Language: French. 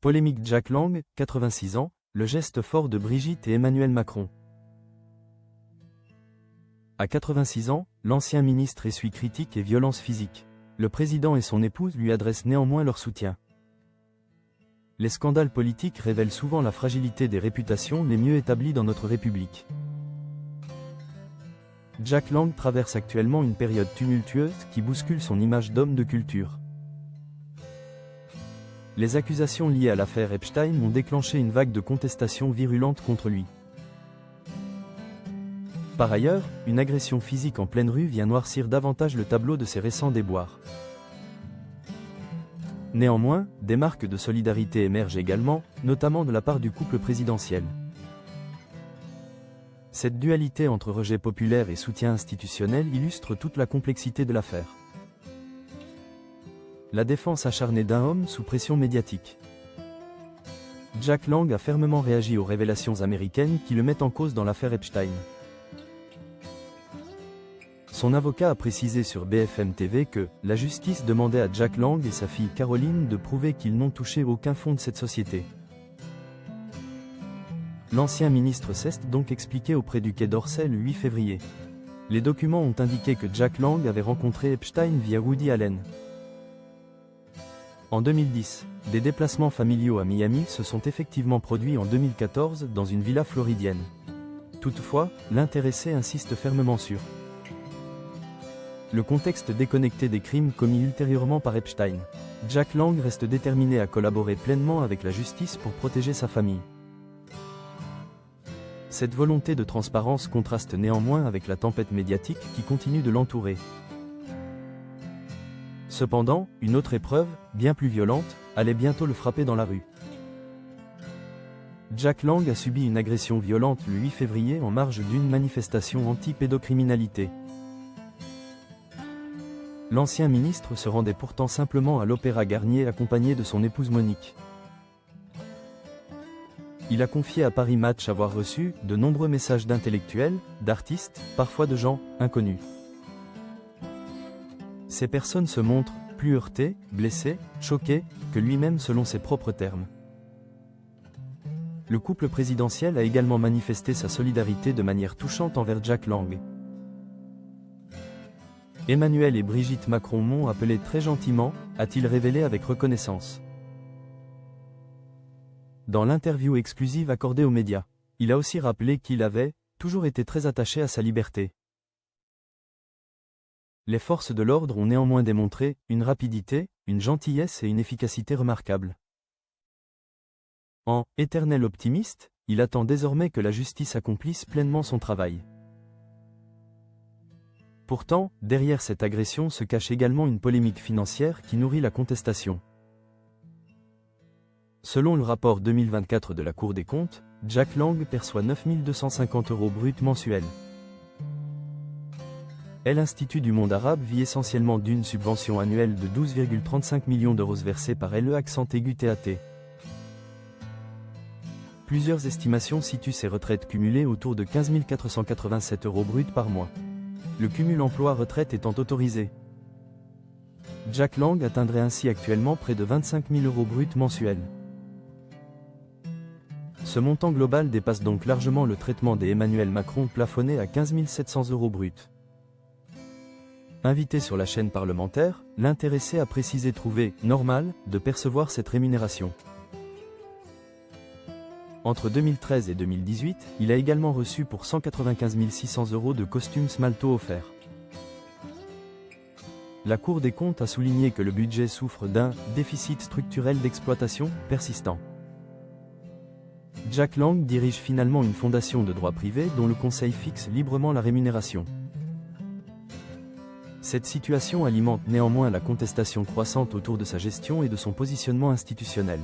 Polémique Jack Lang, 86 ans, le geste fort de Brigitte et Emmanuel Macron. À 86 ans, l'ancien ministre essuie critiques et violences physiques. Le président et son épouse lui adressent néanmoins leur soutien. Les scandales politiques révèlent souvent la fragilité des réputations les mieux établies dans notre République. Jack Lang traverse actuellement une période tumultueuse qui bouscule son image d'homme de culture. Les accusations liées à l'affaire Epstein ont déclenché une vague de contestations virulentes contre lui. Par ailleurs, une agression physique en pleine rue vient noircir davantage le tableau de ses récents déboires. Néanmoins, des marques de solidarité émergent également, notamment de la part du couple présidentiel. Cette dualité entre rejet populaire et soutien institutionnel illustre toute la complexité de l'affaire. La défense acharnée d'un homme sous pression médiatique. Jack Lang a fermement réagi aux révélations américaines qui le mettent en cause dans l'affaire Epstein. Son avocat a précisé sur BFM TV que la justice demandait à Jack Lang et sa fille Caroline de prouver qu'ils n'ont touché aucun fonds de cette société. L'ancien ministre s'est donc expliqué auprès du Quai d'Orsay le 8 février. Les documents ont indiqué que Jack Lang avait rencontré Epstein via Woody Allen. En 2010, des déplacements familiaux à Miami se sont effectivement produits en 2014 dans une villa floridienne. Toutefois, l'intéressé insiste fermement sur le contexte déconnecté des crimes commis ultérieurement par Epstein. Jack Lang reste déterminé à collaborer pleinement avec la justice pour protéger sa famille. Cette volonté de transparence contraste néanmoins avec la tempête médiatique qui continue de l'entourer. Cependant, une autre épreuve, bien plus violente, allait bientôt le frapper dans la rue. Jack Lang a subi une agression violente le 8 février en marge d'une manifestation anti-pédocriminalité. L'ancien ministre se rendait pourtant simplement à l'Opéra Garnier accompagné de son épouse Monique. Il a confié à Paris Match avoir reçu de nombreux messages d'intellectuels, d'artistes, parfois de gens inconnus. Ces personnes se montrent plus heurtées, blessées, choquées que lui-même selon ses propres termes. Le couple présidentiel a également manifesté sa solidarité de manière touchante envers Jack Lang. Emmanuel et Brigitte Macron m'ont appelé très gentiment, a-t-il révélé avec reconnaissance. Dans l'interview exclusive accordée aux médias, il a aussi rappelé qu'il avait toujours été très attaché à sa liberté. Les forces de l'ordre ont néanmoins démontré une rapidité, une gentillesse et une efficacité remarquables. En « éternel optimiste », il attend désormais que la justice accomplisse pleinement son travail. Pourtant, derrière cette agression se cache également une polémique financière qui nourrit la contestation. Selon le rapport 2024 de la Cour des comptes, Jack Lang perçoit 9 250 € bruts mensuels. L'Institut du monde arabe vit essentiellement d'une subvention annuelle de 12,35 millions d'euros versée par l'E-TAT. Plusieurs estimations situent ses retraites cumulées autour de 15 487 € bruts par mois. Le cumul emploi-retraite étant autorisé. Jack Lang atteindrait ainsi actuellement près de 25 000 € bruts mensuels. Ce montant global dépasse donc largement le traitement des Emmanuel Macron plafonné à 15 700 € bruts. Invité sur la chaîne parlementaire, l'intéressé a précisé trouver « normal » de percevoir cette rémunération. Entre 2013 et 2018, il a également reçu pour 195 600 € de costumes Smalto offerts. La Cour des comptes a souligné que le budget souffre d'un « déficit structurel d'exploitation » persistant. Jack Lang dirige finalement une fondation de droit privé dont le conseil fixe librement la rémunération. Cette situation alimente néanmoins la contestation croissante autour de sa gestion et de son positionnement institutionnel.